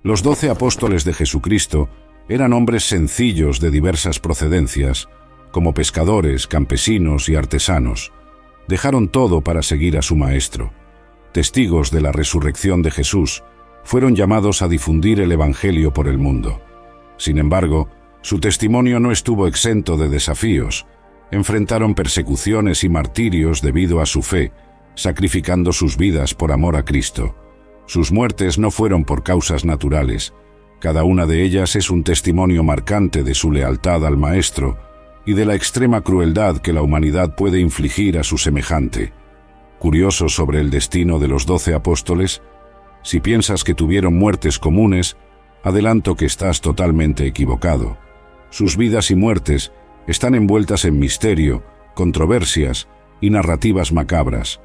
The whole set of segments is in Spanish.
Los 12 apóstoles de Jesucristo eran hombres sencillos de diversas procedencias, como pescadores, campesinos y artesanos. Dejaron todo para seguir a su Maestro. Testigos de la resurrección de Jesús, fueron llamados a difundir el Evangelio por el mundo. Sin embargo, su testimonio no estuvo exento de desafíos. Enfrentaron persecuciones y martirios debido a su fe, sacrificando sus vidas por amor a Cristo. Sus muertes no fueron por causas naturales. Cada una de ellas es un testimonio marcante de su lealtad al Maestro y de la extrema crueldad que la humanidad puede infligir a su semejante. ¿Curioso sobre el destino de los 12 apóstoles? Si piensas que tuvieron muertes comunes, adelanto que estás totalmente equivocado. Sus vidas y muertes están envueltas en misterio, controversias y narrativas macabras.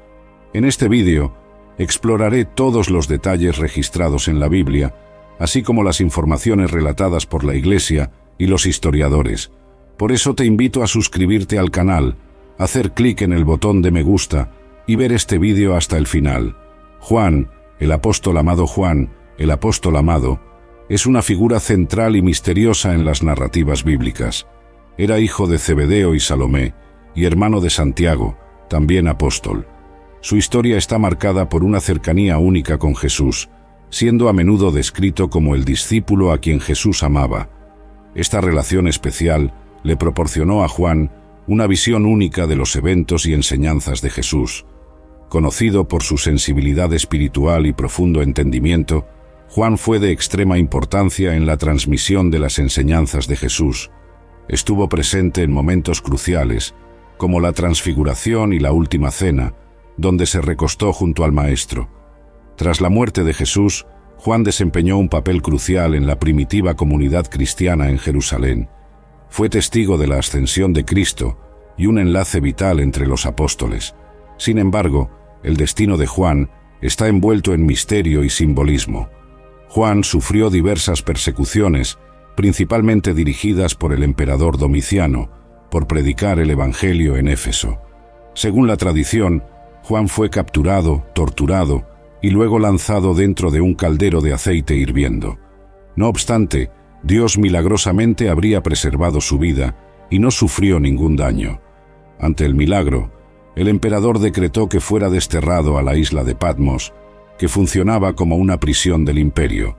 En este vídeo, exploraré todos los detalles registrados en la Biblia, así como las informaciones relatadas por la Iglesia y los historiadores. Por eso te invito a suscribirte al canal, hacer clic en el botón de me gusta y ver este vídeo hasta el final. Juan, el apóstol amado, es una figura central y misteriosa en las narrativas bíblicas. Era hijo de Zebedeo y Salomé, y hermano de Santiago, también apóstol. Su historia está marcada por una cercanía única con Jesús, siendo a menudo descrito como el discípulo a quien Jesús amaba. Esta relación especial le proporcionó a Juan una visión única de los eventos y enseñanzas de Jesús. Conocido por su sensibilidad espiritual y profundo entendimiento, Juan fue de extrema importancia en la transmisión de las enseñanzas de Jesús. Estuvo presente en momentos cruciales, como la transfiguración y la última cena, donde se recostó junto al Maestro. Tras la muerte de Jesús, Juan desempeñó un papel crucial en la primitiva comunidad cristiana en Jerusalén. Fue testigo de la ascensión de Cristo y un enlace vital entre los apóstoles. Sin embargo, el destino de Juan está envuelto en misterio y simbolismo. Juan sufrió diversas persecuciones, principalmente dirigidas por el emperador Domiciano, por predicar el Evangelio en Éfeso. Según la tradición, Juan fue capturado, torturado y luego lanzado dentro de un caldero de aceite hirviendo. No obstante, Dios milagrosamente habría preservado su vida y no sufrió ningún daño. Ante el milagro, el emperador decretó que fuera desterrado a la isla de Patmos, que funcionaba como una prisión del imperio.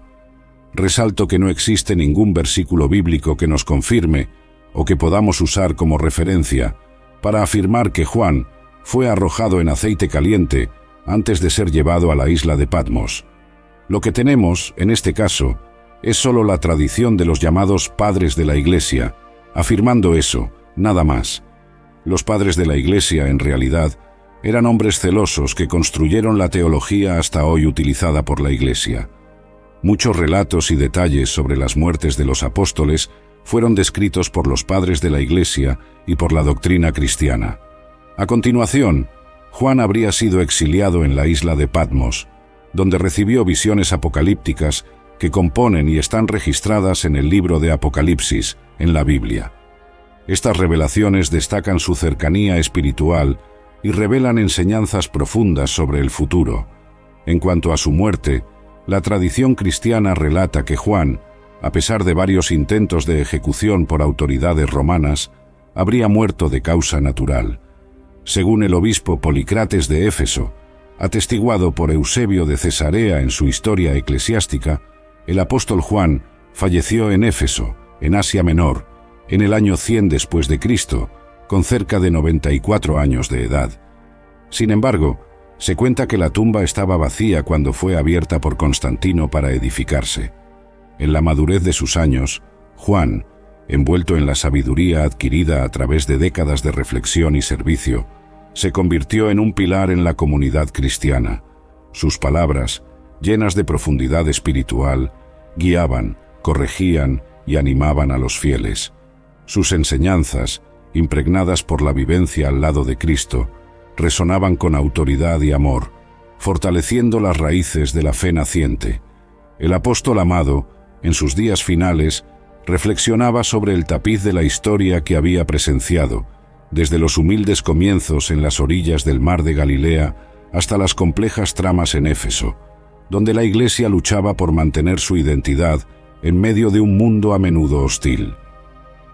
Resalto que no existe ningún versículo bíblico que nos confirme o que podamos usar como referencia para afirmar que Juan fue arrojado en aceite caliente antes de ser llevado a la isla de Patmos. Lo que tenemos, en este caso, es solo la tradición de los llamados padres de la Iglesia, afirmando eso, nada más. Los padres de la Iglesia, en realidad, eran hombres celosos que construyeron la teología hasta hoy utilizada por la Iglesia. Muchos relatos y detalles sobre las muertes de los apóstoles fueron descritos por los padres de la Iglesia y por la doctrina cristiana. A continuación, Juan habría sido exiliado en la isla de Patmos, donde recibió visiones apocalípticas que componen y están registradas en el libro de Apocalipsis, en la Biblia. Estas revelaciones destacan su cercanía espiritual y revelan enseñanzas profundas sobre el futuro. En cuanto a su muerte, la tradición cristiana relata que Juan, a pesar de varios intentos de ejecución por autoridades romanas, habría muerto de causa natural. Según el obispo Policrates de Éfeso, atestiguado por Eusebio de Cesarea en su historia eclesiástica, el apóstol Juan falleció en Éfeso, en Asia Menor, en el año 100 después de Cristo, con cerca de 94 años de edad. Sin embargo, se cuenta que la tumba estaba vacía cuando fue abierta por Constantino para edificarse. En la madurez de sus años, Juan, envuelto en la sabiduría adquirida a través de décadas de reflexión y servicio, se convirtió en un pilar en la comunidad cristiana. Sus palabras, llenas de profundidad espiritual, guiaban, corregían y animaban a los fieles. Sus enseñanzas, impregnadas por la vivencia al lado de Cristo, resonaban con autoridad y amor, fortaleciendo las raíces de la fe naciente. El apóstol amado, en sus días finales, reflexionaba sobre el tapiz de la historia que había presenciado, desde los humildes comienzos en las orillas del mar de Galilea hasta las complejas tramas en Éfeso. donde la Iglesia luchaba por mantener su identidad en medio de un mundo a menudo hostil.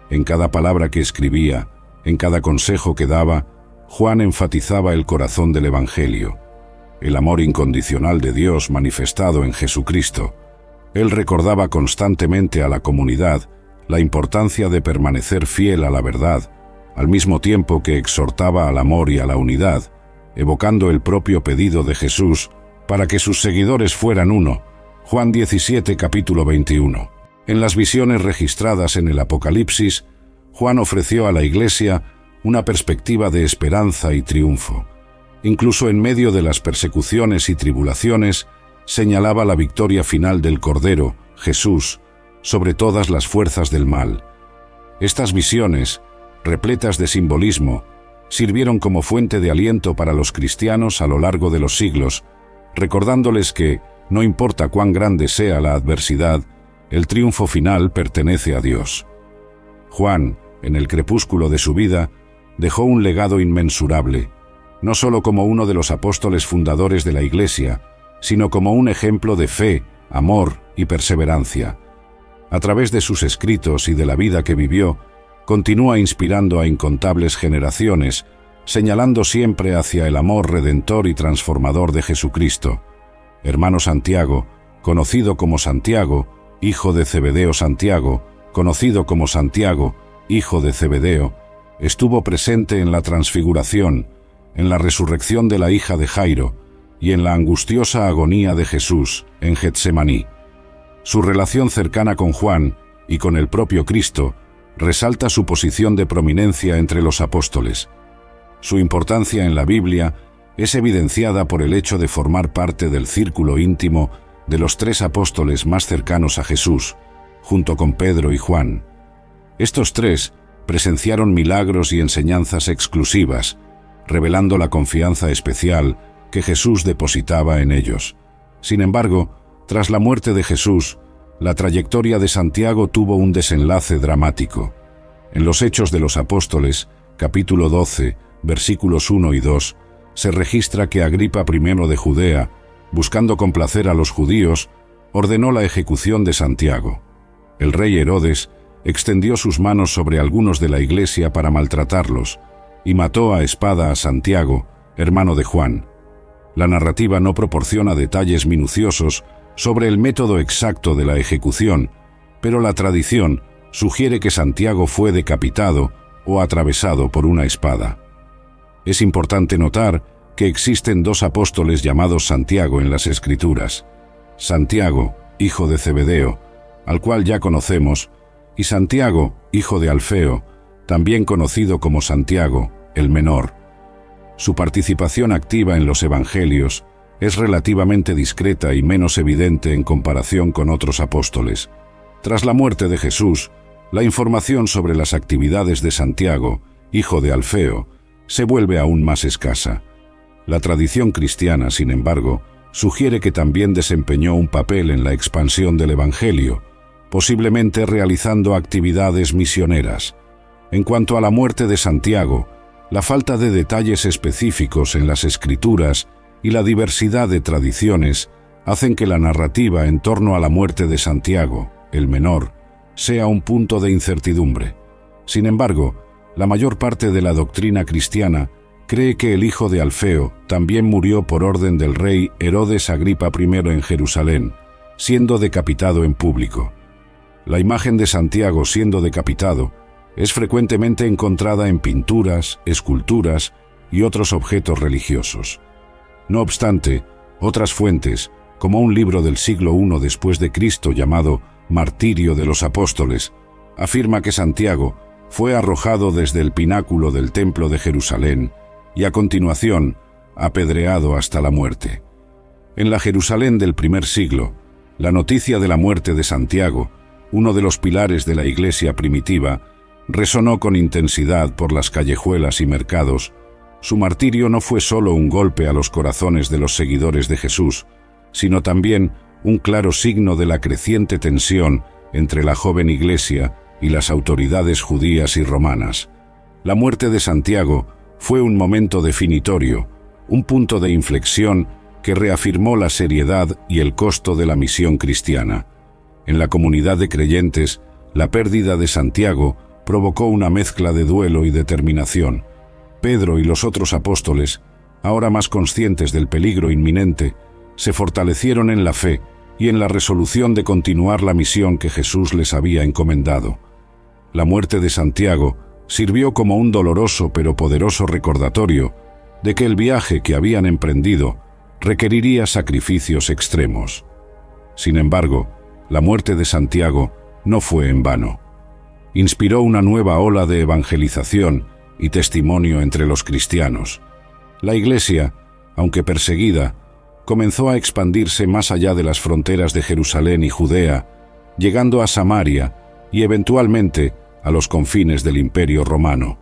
En cada palabra que escribía, en cada consejo que daba, Juan enfatizaba el corazón del Evangelio, el amor incondicional de Dios manifestado en Jesucristo. Él recordaba constantemente a la comunidad la importancia de permanecer fiel a la verdad, al mismo tiempo que exhortaba al amor y a la unidad, evocando el propio pedido de Jesús para que sus seguidores fueran uno. Juan 17, capítulo 21. En las visiones registradas en el Apocalipsis, Juan ofreció a la Iglesia una perspectiva de esperanza y triunfo. Incluso en medio de las persecuciones y tribulaciones, señalaba la victoria final del Cordero, Jesús, sobre todas las fuerzas del mal. Estas visiones, repletas de simbolismo, sirvieron como fuente de aliento para los cristianos a lo largo de los siglos, recordándoles que, no importa cuán grande sea la adversidad, el triunfo final pertenece a Dios. Juan, en el crepúsculo de su vida, dejó un legado inmensurable, no solo como uno de los apóstoles fundadores de la Iglesia, sino como un ejemplo de fe, amor y perseverancia. A través de sus escritos y de la vida que vivió, continúa inspirando a incontables generaciones, señalando siempre hacia el amor redentor y transformador de Jesucristo. Hermano Santiago, conocido como Santiago, hijo de Zebedeo Santiago, conocido como Santiago, hijo de Zebedeo, estuvo presente en la transfiguración, en la resurrección de la hija de Jairo y en la angustiosa agonía de Jesús en Getsemaní. Su relación cercana con Juan y con el propio Cristo resalta su posición de prominencia entre los apóstoles. Su importancia en la Biblia es evidenciada por el hecho de formar parte del círculo íntimo de los 3 apóstoles más cercanos a Jesús, junto con Pedro y Juan. Estos 3 presenciaron milagros y enseñanzas exclusivas, revelando la confianza especial que Jesús depositaba en ellos. Sin embargo, tras la muerte de Jesús, la trayectoria de Santiago tuvo un desenlace dramático. En los Hechos de los Apóstoles, capítulo 12, versículos 1 y 2, se registra que Agripa I de Judea, buscando complacer a los judíos, ordenó la ejecución de Santiago. El rey Herodes extendió sus manos sobre algunos de la iglesia para maltratarlos y mató a espada a Santiago, hermano de Juan. La narrativa no proporciona detalles minuciosos sobre el método exacto de la ejecución, pero la tradición sugiere que Santiago fue decapitado o atravesado por una espada. Es importante notar que existen 2 apóstoles llamados Santiago en las Escrituras: Santiago, hijo de Zebedeo, al cual ya conocemos, y Santiago, hijo de Alfeo, también conocido como Santiago, el menor. Su participación activa en los Evangelios es relativamente discreta y menos evidente en comparación con otros apóstoles. Tras la muerte de Jesús, la información sobre las actividades de Santiago, hijo de Alfeo, se vuelve aún más escasa. La tradición cristiana, sin embargo, sugiere que también desempeñó un papel en la expansión del Evangelio, posiblemente realizando actividades misioneras. En cuanto a la muerte de Santiago, la falta de detalles específicos en las Escrituras y la diversidad de tradiciones hacen que la narrativa en torno a la muerte de Santiago, el menor, sea un punto de incertidumbre. Sin embargo, la mayor parte de la doctrina cristiana cree que el hijo de Alfeo también murió por orden del rey Herodes Agripa I en Jerusalén, siendo decapitado en público. La imagen de Santiago siendo decapitado es frecuentemente encontrada en pinturas, esculturas y otros objetos religiosos. No obstante, otras fuentes, como un libro del siglo I después de Cristo llamado Martirio de los Apóstoles, afirma que Santiago fue arrojado desde el pináculo del Templo de Jerusalén y a continuación apedreado hasta la muerte. En la Jerusalén del primer siglo, la noticia de la muerte de Santiago, uno de los pilares de la iglesia primitiva, resonó con intensidad por las callejuelas y mercados. Su martirio no fue solo un golpe a los corazones de los seguidores de Jesús, sino también un claro signo de la creciente tensión entre la joven iglesia y las autoridades judías y romanas. La muerte de Santiago fue un momento definitorio, un punto de inflexión que reafirmó la seriedad y el costo de la misión cristiana. En la comunidad de creyentes, la pérdida de Santiago provocó una mezcla de duelo y determinación. Pedro y los otros apóstoles, ahora más conscientes del peligro inminente, se fortalecieron en la fe y en la resolución de continuar la misión que Jesús les había encomendado. La muerte de Santiago sirvió como un doloroso pero poderoso recordatorio de que el viaje que habían emprendido requeriría sacrificios extremos. Sin embargo, la muerte de Santiago no fue en vano. Inspiró una nueva ola de evangelización y testimonio entre los cristianos. La Iglesia, aunque perseguida, comenzó a expandirse más allá de las fronteras de Jerusalén y Judea, llegando a Samaria y eventualmente a los confines del Imperio Romano.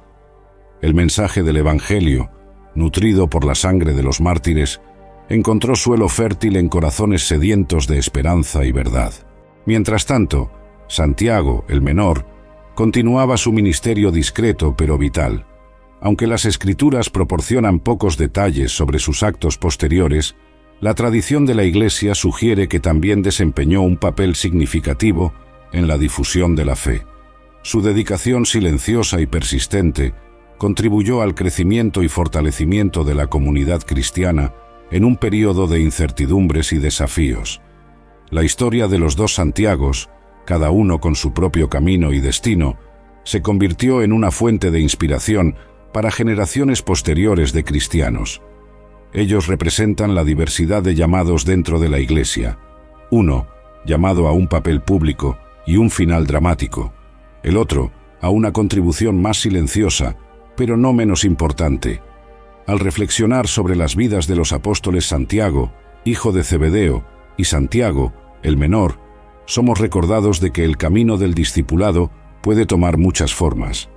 El mensaje del Evangelio, nutrido por la sangre de los mártires, encontró suelo fértil en corazones sedientos de esperanza y verdad. Mientras tanto, Santiago, el menor, continuaba su ministerio discreto pero vital. Aunque las Escrituras proporcionan pocos detalles sobre sus actos posteriores, la tradición de la Iglesia sugiere que también desempeñó un papel significativo en la difusión de la fe. Su dedicación silenciosa y persistente contribuyó al crecimiento y fortalecimiento de la comunidad cristiana en un período de incertidumbres y desafíos. La historia de los dos Santiagos, cada uno con su propio camino y destino, se convirtió en una fuente de inspiración para generaciones posteriores de cristianos. Ellos representan la diversidad de llamados dentro de la Iglesia. Uno, llamado a un papel público y un final dramático. El otro, a una contribución más silenciosa, pero no menos importante. Al reflexionar sobre las vidas de los apóstoles Santiago, hijo de Zebedeo, y Santiago, el menor, somos recordados de que el camino del discipulado puede tomar muchas formas.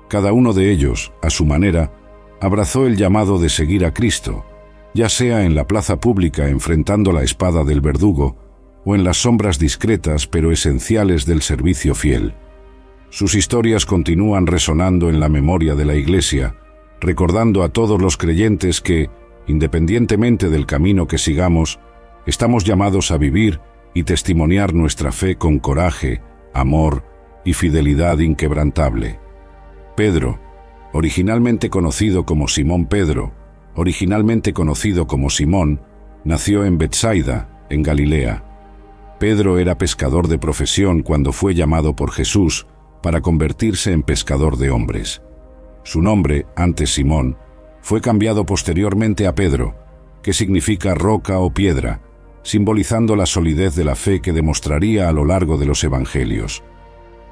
Cada uno de ellos, a su manera, abrazó el llamado de seguir a Cristo, ya sea en la plaza pública enfrentando la espada del verdugo, o en las sombras discretas pero esenciales del servicio fiel. Sus historias continúan resonando en la memoria de la Iglesia, recordando a todos los creyentes que, independientemente del camino que sigamos, estamos llamados a vivir y testimoniar nuestra fe con coraje, amor y fidelidad inquebrantable. Pedro, originalmente conocido como Simón Pedro, nació en Betsaida, en Galilea. Pedro era pescador de profesión cuando fue llamado por Jesús para convertirse en pescador de hombres. Su nombre, antes Simón, fue cambiado posteriormente a Pedro, que significa roca o piedra, simbolizando la solidez de la fe que demostraría a lo largo de los evangelios.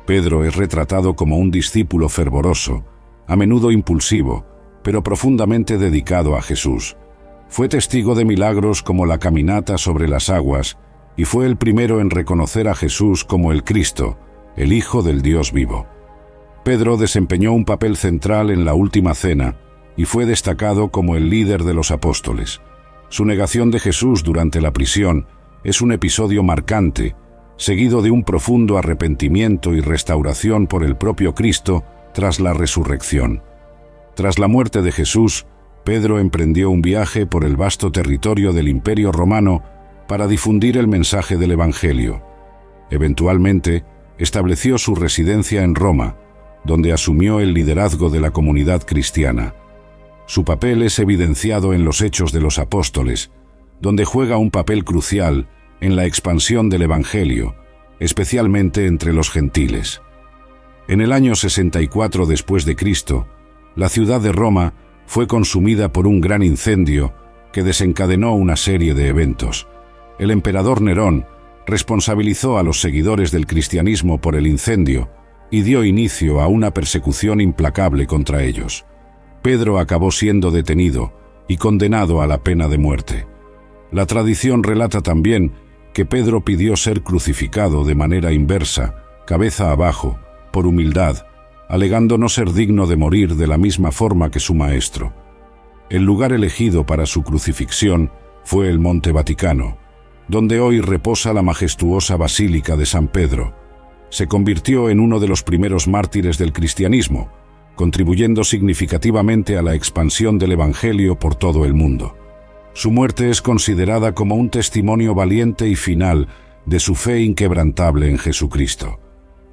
Pedro es retratado como un discípulo fervoroso, a menudo impulsivo, pero profundamente dedicado a Jesús. Fue testigo de milagros como la caminata sobre las aguas y fue el primero en reconocer a Jesús como el Cristo, el Hijo del Dios vivo. Pedro desempeñó un papel central en la última cena y fue destacado como el líder de los apóstoles. Su negación de Jesús durante la prisión es un episodio marcante, seguido de un profundo arrepentimiento y restauración por el propio Cristo tras la resurrección. Tras la muerte de Jesús, Pedro emprendió un viaje por el vasto territorio del Imperio Romano para difundir el mensaje del Evangelio. Eventualmente, estableció su residencia en Roma, donde asumió el liderazgo de la comunidad cristiana. Su papel es evidenciado en los Hechos de los Apóstoles, donde juega un papel crucial en la expansión del Evangelio, especialmente entre los gentiles. En el año 64 después de Cristo, la ciudad de Roma fue consumida por un gran incendio que desencadenó una serie de eventos. El emperador Nerón responsabilizó a los seguidores del cristianismo por el incendio y dio inicio a una persecución implacable contra ellos. Pedro acabó siendo detenido y condenado a la pena de muerte. La tradición relata también que Pedro pidió ser crucificado de manera inversa, cabeza abajo, por humildad, alegando no ser digno de morir de la misma forma que su maestro. El lugar elegido para su crucifixión fue el Monte Vaticano, donde hoy reposa la majestuosa Basílica de San Pedro. Se convirtió en uno de los primeros mártires del cristianismo, contribuyendo significativamente a la expansión del Evangelio por todo el mundo. Su muerte es considerada como un testimonio valiente y final de su fe inquebrantable en Jesucristo.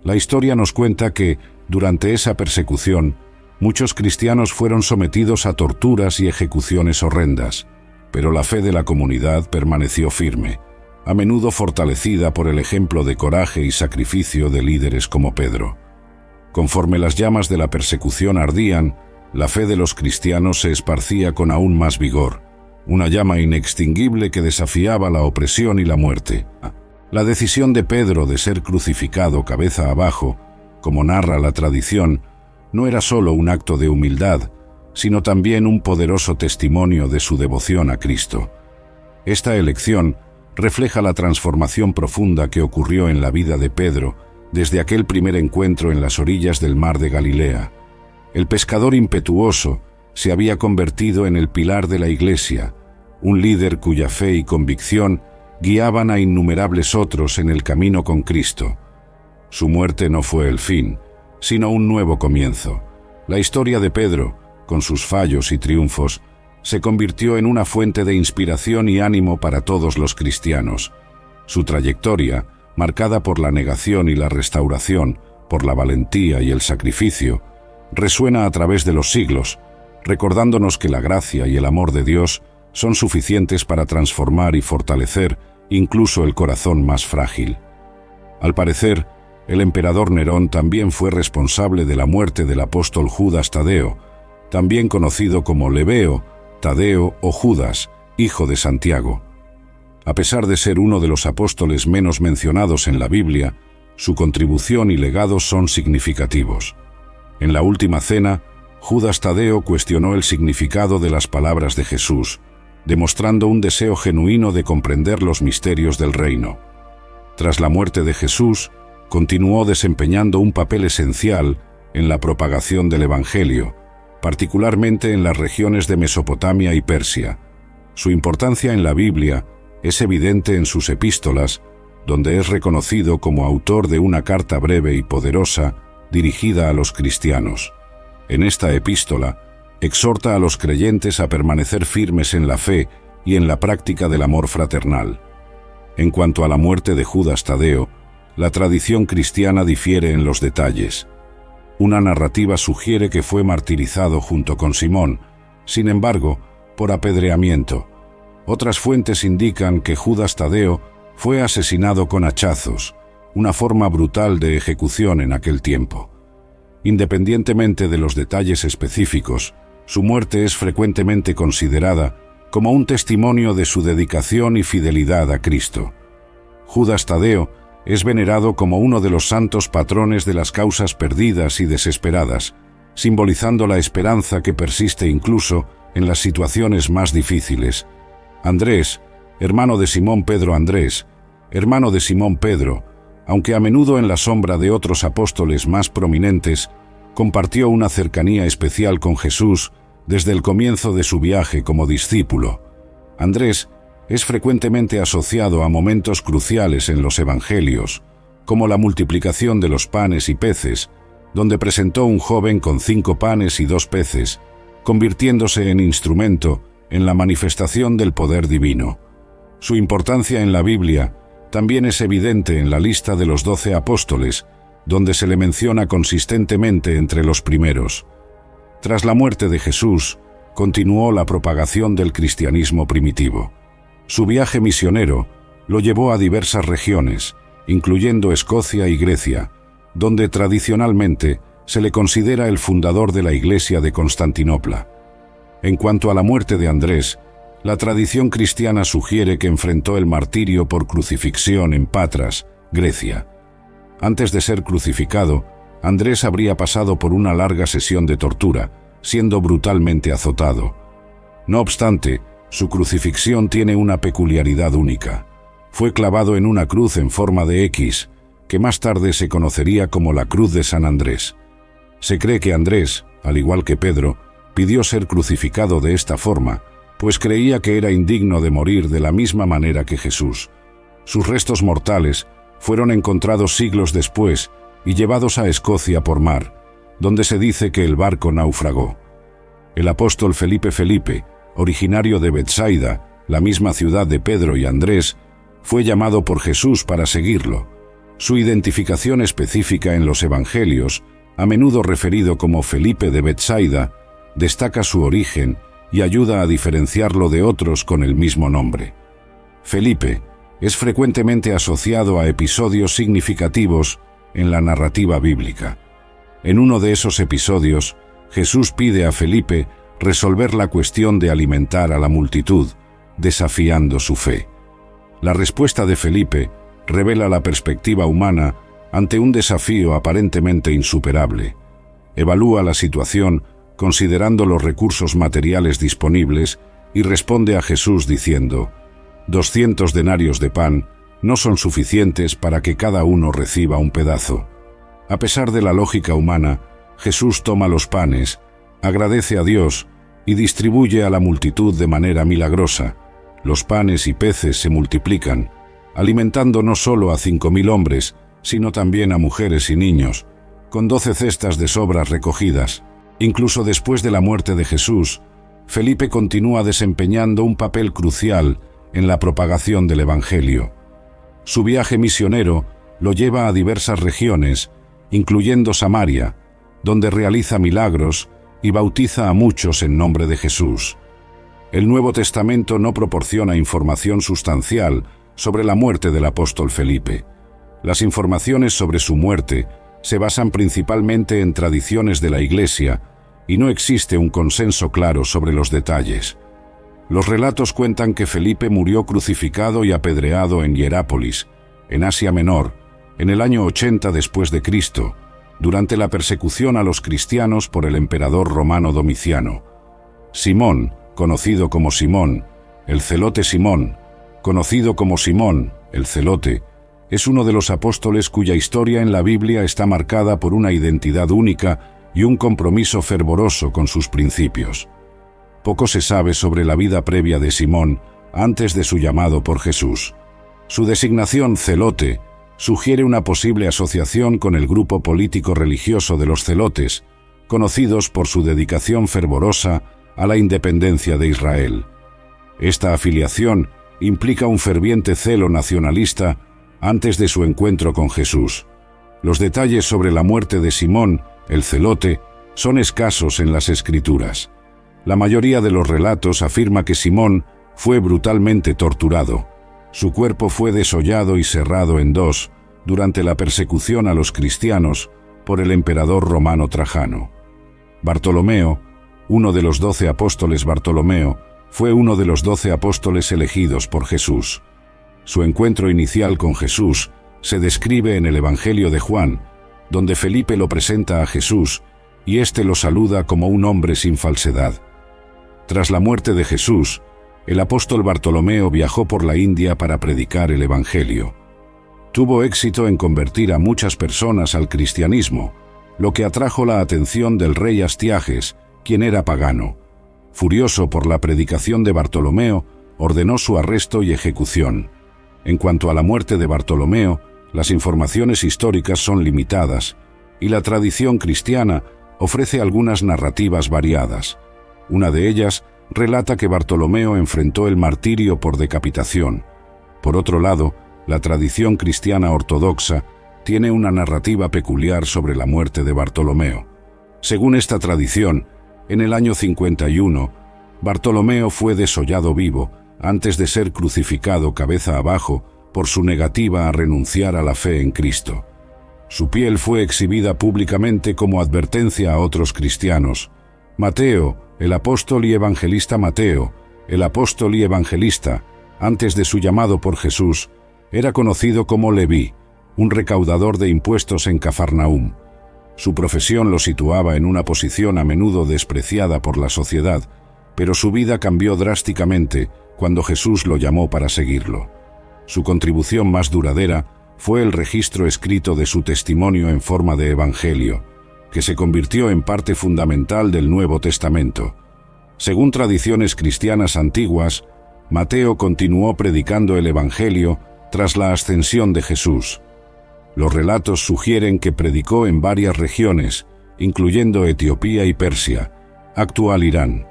La historia nos cuenta que, durante esa persecución, muchos cristianos fueron sometidos a torturas y ejecuciones horrendas, pero la fe de la comunidad permaneció firme, a menudo fortalecida por el ejemplo de coraje y sacrificio de líderes como Pedro. Conforme las llamas de la persecución ardían, la fe de los cristianos se esparcía con aún más vigor, una llama inextinguible que desafiaba la opresión y la muerte. La decisión de Pedro de ser crucificado cabeza abajo, como narra la tradición, no era solo un acto de humildad, sino también un poderoso testimonio de su devoción a Cristo. Esta elección refleja la transformación profunda que ocurrió en la vida de Pedro desde aquel primer encuentro en las orillas del mar de Galilea. El pescador impetuoso se había convertido en el pilar de la Iglesia, un líder cuya fe y convicción guiaban a innumerables otros en el camino con Cristo. Su muerte no fue el fin, sino un nuevo comienzo. La historia de Pedro, con sus fallos y triunfos, se convirtió en una fuente de inspiración y ánimo para todos los cristianos. Su trayectoria, marcada por la negación y la restauración, por la valentía y el sacrificio, resuena a través de los siglos, recordándonos que la gracia y el amor de Dios son suficientes para transformar y fortalecer incluso el corazón más frágil. Al parecer, el emperador Nerón también fue responsable de la muerte del apóstol Judas Tadeo, también conocido como Lebeo, Tadeo o Judas, hijo de Santiago. A pesar de ser uno de los apóstoles menos mencionados en la Biblia, su contribución y legado son significativos. En la última cena, Judas Tadeo cuestionó el significado de las palabras de Jesús, demostrando un deseo genuino de comprender los misterios del reino. Tras la muerte de Jesús, continuó desempeñando un papel esencial en la propagación del Evangelio, particularmente en las regiones de Mesopotamia y Persia. Su importancia en la Biblia es evidente en sus epístolas, donde es reconocido como autor de una carta breve y poderosa dirigida a los cristianos. En esta epístola, exhorta a los creyentes a permanecer firmes en la fe y en la práctica del amor fraternal. En cuanto a la muerte de Judas Tadeo, la tradición cristiana difiere en los detalles. Una narrativa sugiere que fue martirizado junto con Simón, sin embargo, por apedreamiento. Otras fuentes indican que Judas Tadeo fue asesinado con hachazos, una forma brutal de ejecución en aquel tiempo. Independientemente de los detalles específicos, su muerte es frecuentemente considerada como un testimonio de su dedicación y fidelidad a Cristo. Judas Tadeo es venerado como uno de los santos patrones de las causas perdidas y desesperadas, simbolizando la esperanza que persiste incluso en las situaciones más difíciles. Andrés, hermano de Simón Pedro Andrés, hermano de Simón Pedro, aunque a menudo en la sombra de otros apóstoles más prominentes, compartió una cercanía especial con Jesús desde el comienzo de su viaje como discípulo. Andrés es frecuentemente asociado a momentos cruciales en los evangelios, como la multiplicación de los panes y peces, donde presentó un joven con 5 panes y 2 peces, convirtiéndose en instrumento en la manifestación del poder divino. Su importancia en la Biblia también es evidente en la lista de los 12 apóstoles, donde se le menciona consistentemente entre los primeros. Tras la muerte de Jesús, continuó la propagación del cristianismo primitivo. Su viaje misionero lo llevó a diversas regiones, incluyendo Escocia y Grecia, donde tradicionalmente se le considera el fundador de la Iglesia de Constantinopla. En cuanto a la muerte de Andrés, la tradición cristiana sugiere que enfrentó el martirio por crucifixión en Patras, Grecia. Antes de ser crucificado, Andrés habría pasado por una larga sesión de tortura, siendo brutalmente azotado. No obstante, su crucifixión tiene una peculiaridad única. Fue clavado en una cruz en forma de X, que más tarde se conocería como la Cruz de San Andrés. Se cree que Andrés, al igual que Pedro, pidió ser crucificado de esta forma, pues creía que era indigno de morir de la misma manera que Jesús. Sus restos mortales fueron encontrados siglos después y llevados a Escocia por mar, donde se dice que el barco naufragó. El apóstol Felipe, originario de Betsaida, la misma ciudad de Pedro y Andrés, fue llamado por Jesús para seguirlo. Su identificación específica en los Evangelios, a menudo referido como Felipe de Betsaida, destaca su origen y ayuda a diferenciarlo de otros con el mismo nombre. Felipe es frecuentemente asociado a episodios significativos en la narrativa bíblica. En uno de esos episodios, Jesús pide a Felipe resolver la cuestión de alimentar a la multitud, desafiando su fe. La respuesta de Felipe revela la perspectiva humana ante un desafío aparentemente insuperable. Evalúa la situación considerando los recursos materiales disponibles y responde a Jesús diciendo: 200 denarios de pan no son suficientes para que cada uno reciba un pedazo. A pesar de la lógica humana, Jesús toma los panes, agradece a Dios y distribuye a la multitud de manera milagrosa. Los panes y peces se multiplican, alimentando no solo a 5.000 hombres, sino también a mujeres y niños, con 12 cestas de sobras recogidas. Incluso después de la muerte de Jesús, Felipe continúa desempeñando un papel crucial en la propagación del Evangelio. Su viaje misionero lo lleva a diversas regiones, incluyendo Samaria, donde realiza milagros y bautiza a muchos en nombre de Jesús. El Nuevo Testamento no proporciona información sustancial sobre la muerte del apóstol Felipe. Las informaciones sobre su muerte se basan principalmente en tradiciones de la Iglesia y no existe un consenso claro sobre los detalles. Los relatos cuentan que Felipe murió crucificado y apedreado en Hierápolis, en Asia Menor, en el año 80 después de Cristo, durante la persecución a los cristianos por el emperador romano Domiciano. Simón, conocido como Simón, el celote Simón, conocido como Simón, el celote, es uno de los apóstoles cuya historia en la Biblia está marcada por una identidad única y un compromiso fervoroso con sus principios. Poco se sabe sobre la vida previa de Simón antes de su llamado por Jesús. Su designación celote sugiere una posible asociación con el grupo político-religioso de los celotes, conocidos por su dedicación fervorosa a la independencia de Israel. Esta afiliación implica un ferviente celo nacionalista antes de su encuentro con Jesús. Los detalles sobre la muerte de Simón, el celote, son escasos en las Escrituras. La mayoría de los relatos afirma que Simón fue brutalmente torturado. Su cuerpo fue desollado y serrado en dos durante la persecución a los cristianos por el emperador romano Trajano. Bartolomeo, uno de los 12 apóstoles. Bartolomeo fue uno de los 12 apóstoles elegidos por Jesús. Su encuentro inicial con Jesús se describe en el Evangelio de Juan, donde Felipe lo presenta a Jesús y éste lo saluda como un hombre sin falsedad. Tras la muerte de Jesús, el apóstol Bartolomeo viajó por la India para predicar el Evangelio. Tuvo éxito en convertir a muchas personas al cristianismo, lo que atrajo la atención del rey Astiages, quien era pagano. Furioso por la predicación de Bartolomeo, ordenó su arresto y ejecución. En cuanto a la muerte de Bartolomeo, las informaciones históricas son limitadas, y la tradición cristiana ofrece algunas narrativas variadas. Una de ellas relata que Bartolomeo enfrentó el martirio por decapitación. Por otro lado, la tradición cristiana ortodoxa tiene una narrativa peculiar sobre la muerte de Bartolomeo. Según esta tradición, en el año 51, Bartolomeo fue desollado vivo antes de ser crucificado cabeza abajo por su negativa a renunciar a la fe en Cristo. Su piel fue exhibida públicamente como advertencia a otros cristianos. Mateo, el apóstol y evangelista Mateo, el apóstol y evangelista, antes de su llamado por Jesús, era conocido como Leví, un recaudador de impuestos en Cafarnaúm. Su profesión lo situaba en una posición a menudo despreciada por la sociedad, pero su vida cambió drásticamente cuando Jesús lo llamó para seguirlo. Su contribución más duradera fue el registro escrito de su testimonio en forma de evangelio, que se convirtió en parte fundamental del Nuevo Testamento. Según tradiciones cristianas antiguas, Mateo continuó predicando el evangelio tras la ascensión de Jesús. Los relatos sugieren que predicó en varias regiones, incluyendo Etiopía y Persia, actual Irán.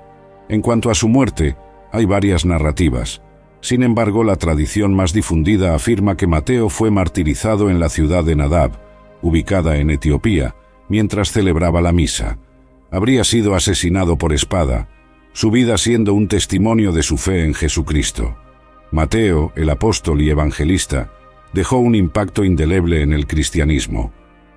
En cuanto a su muerte, hay varias narrativas. Sin embargo, la tradición más difundida afirma que Mateo fue martirizado en la ciudad de Nadab, ubicada en Etiopía, mientras celebraba la misa. Habría sido asesinado por espada, su vida siendo un testimonio de su fe en Jesucristo. Mateo, el apóstol y evangelista, dejó un impacto indeleble en el cristianismo.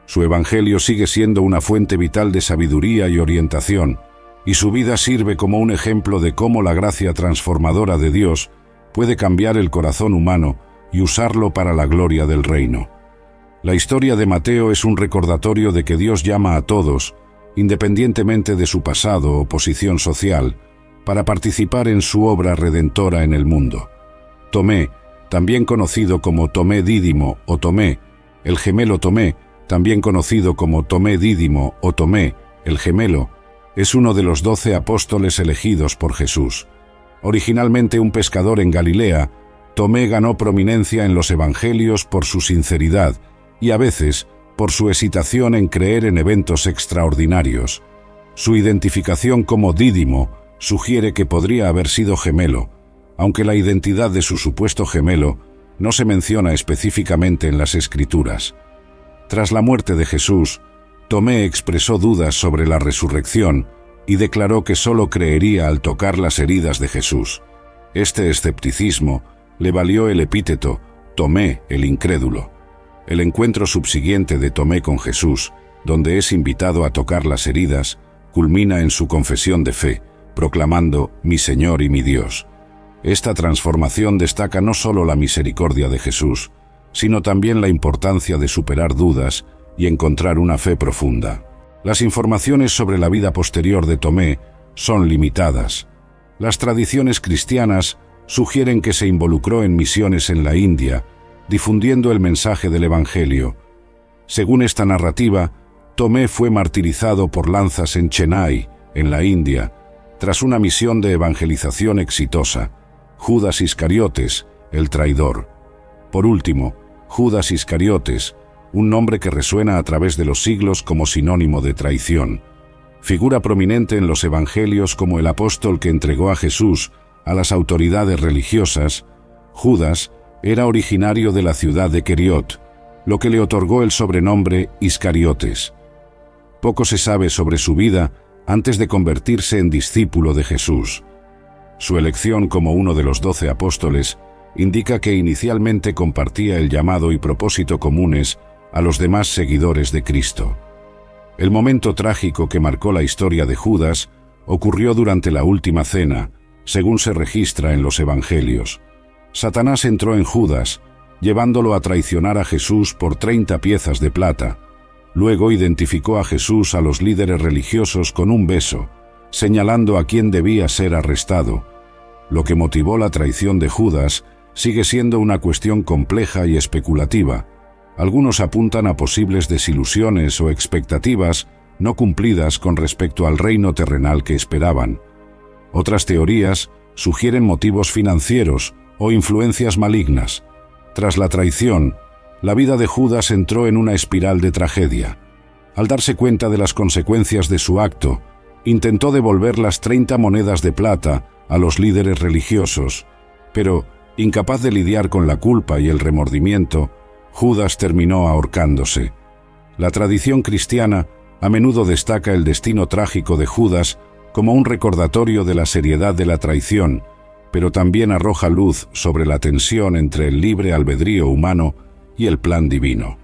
Su evangelio sigue siendo una fuente vital de sabiduría y orientación, y su vida sirve como un ejemplo de cómo la gracia transformadora de Dios puede cambiar el corazón humano y usarlo para la gloria del reino. La historia de Mateo es un recordatorio de que Dios llama a todos, independientemente de su pasado o posición social, para participar en su obra redentora en el mundo. Tomé, también conocido como Tomé Dídimo o Tomé, el gemelo Tomé, también conocido como Tomé Dídimo o Tomé, el gemelo, es uno de los 12 apóstoles elegidos por Jesús. Originalmente un pescador en Galilea, Tomé ganó prominencia en los evangelios por su sinceridad y a veces por su hesitación en creer en eventos extraordinarios. Su identificación como Dídimo sugiere que podría haber sido gemelo, aunque la identidad de su supuesto gemelo no se menciona específicamente en las Escrituras. Tras la muerte de Jesús, Tomé expresó dudas sobre la resurrección y declaró que solo creería al tocar las heridas de Jesús. Este escepticismo le valió el epíteto Tomé el incrédulo. El encuentro subsiguiente de Tomé con Jesús, donde es invitado a tocar las heridas, culmina en su confesión de fe, proclamando «Mi Señor y mi Dios». Esta transformación destaca no solo la misericordia de Jesús, sino también la importancia de superar dudas y encontrar una fe profunda. Las informaciones sobre la vida posterior de Tomé son limitadas. Las tradiciones cristianas sugieren que se involucró en misiones en la India, difundiendo el mensaje del Evangelio. Según esta narrativa, Tomé fue martirizado por lanzas en Chennai, en la India, tras una misión de evangelización exitosa. Judas Iscariotes, el traidor. Por último, Judas Iscariotes, un nombre que resuena a través de los siglos como sinónimo de traición. Figura prominente en los evangelios como el apóstol que entregó a Jesús a las autoridades religiosas. Judas era originario de la ciudad de Queriot, lo que le otorgó el sobrenombre Iscariotes. Poco se sabe sobre su vida antes de convertirse en discípulo de Jesús. Su elección como uno de los 12 apóstoles indica que inicialmente compartía el llamado y propósito comunes a los demás seguidores de Cristo. El momento trágico que marcó la historia de Judas ocurrió durante la última cena, según se registra en los evangelios. Satanás entró en Judas, llevándolo a traicionar a Jesús por 30 piezas de plata. Luego identificó a Jesús a los líderes religiosos con un beso, señalando a quién debía ser arrestado. Lo que motivó la traición de Judas sigue siendo una cuestión compleja y especulativa. Algunos apuntan a posibles desilusiones o expectativas no cumplidas con respecto al reino terrenal que esperaban. Otras teorías sugieren motivos financieros o influencias malignas. Tras la traición, la vida de Judas entró en una espiral de tragedia. Al darse cuenta de las consecuencias de su acto, intentó devolver las 30 monedas de plata a los líderes religiosos, pero, incapaz de lidiar con la culpa y el remordimiento, Judas terminó ahorcándose. La tradición cristiana a menudo destaca el destino trágico de Judas como un recordatorio de la seriedad de la traición, pero también arroja luz sobre la tensión entre el libre albedrío humano y el plan divino.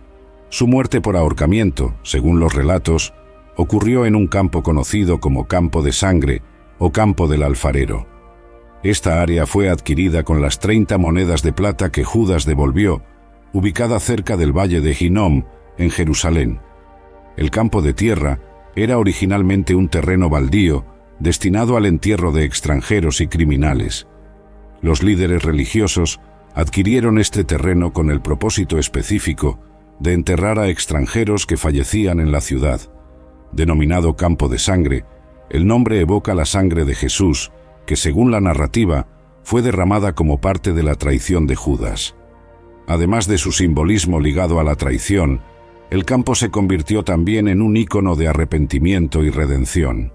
Su muerte por ahorcamiento, según los relatos, ocurrió en un campo conocido como Campo de Sangre o Campo del Alfarero. Esta área fue adquirida con las 30 monedas de plata que Judas devolvió, ubicada cerca del valle de Hinnom, en Jerusalén. El campo de tierra era originalmente un terreno baldío destinado al entierro de extranjeros y criminales. Los líderes religiosos adquirieron este terreno con el propósito específico de enterrar a extranjeros que fallecían en la ciudad. Denominado Campo de Sangre, el nombre evoca la sangre de Jesús, que según la narrativa, fue derramada como parte de la traición de Judas. Además de su simbolismo ligado a la traición, el campo se convirtió también en un ícono de arrepentimiento y redención.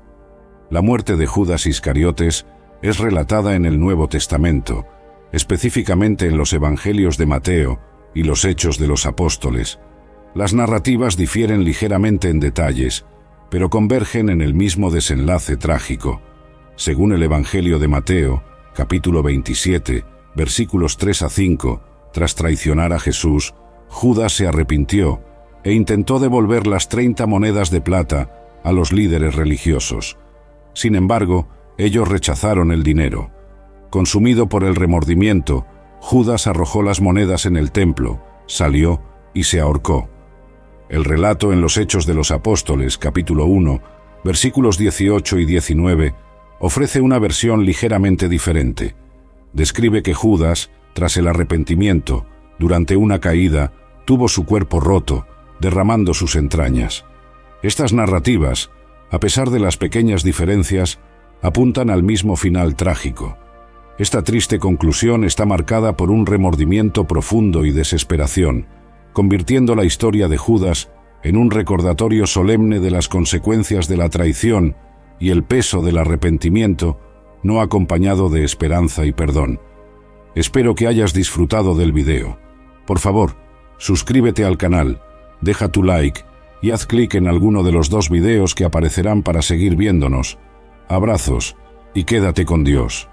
La muerte de Judas Iscariotes es relatada en el Nuevo Testamento, específicamente en los Evangelios de Mateo y los Hechos de los Apóstoles. Las narrativas difieren ligeramente en detalles, pero convergen en el mismo desenlace trágico. Según el Evangelio de Mateo, capítulo 27, versículos 3 a 5, tras traicionar a Jesús, Judas se arrepintió e intentó devolver las 30 monedas de plata a los líderes religiosos. Sin embargo, ellos rechazaron el dinero. Consumido por el remordimiento, Judas arrojó las monedas en el templo, salió y se ahorcó. El relato en los Hechos de los Apóstoles, capítulo 1, versículos 18 y 19, ofrece una versión ligeramente diferente. Describe que Judas, tras el arrepentimiento, durante una caída, tuvo su cuerpo roto, derramando sus entrañas. Estas narrativas, a pesar de las pequeñas diferencias, apuntan al mismo final trágico. Esta triste conclusión está marcada por un remordimiento profundo y desesperación, convirtiendo la historia de Judas en un recordatorio solemne de las consecuencias de la traición y el peso del arrepentimiento no acompañado de esperanza y perdón. Espero que hayas disfrutado del video. Por favor, suscríbete al canal, deja tu like y haz clic en alguno de los 2 videos que aparecerán para seguir viéndonos. Abrazos y quédate con Dios.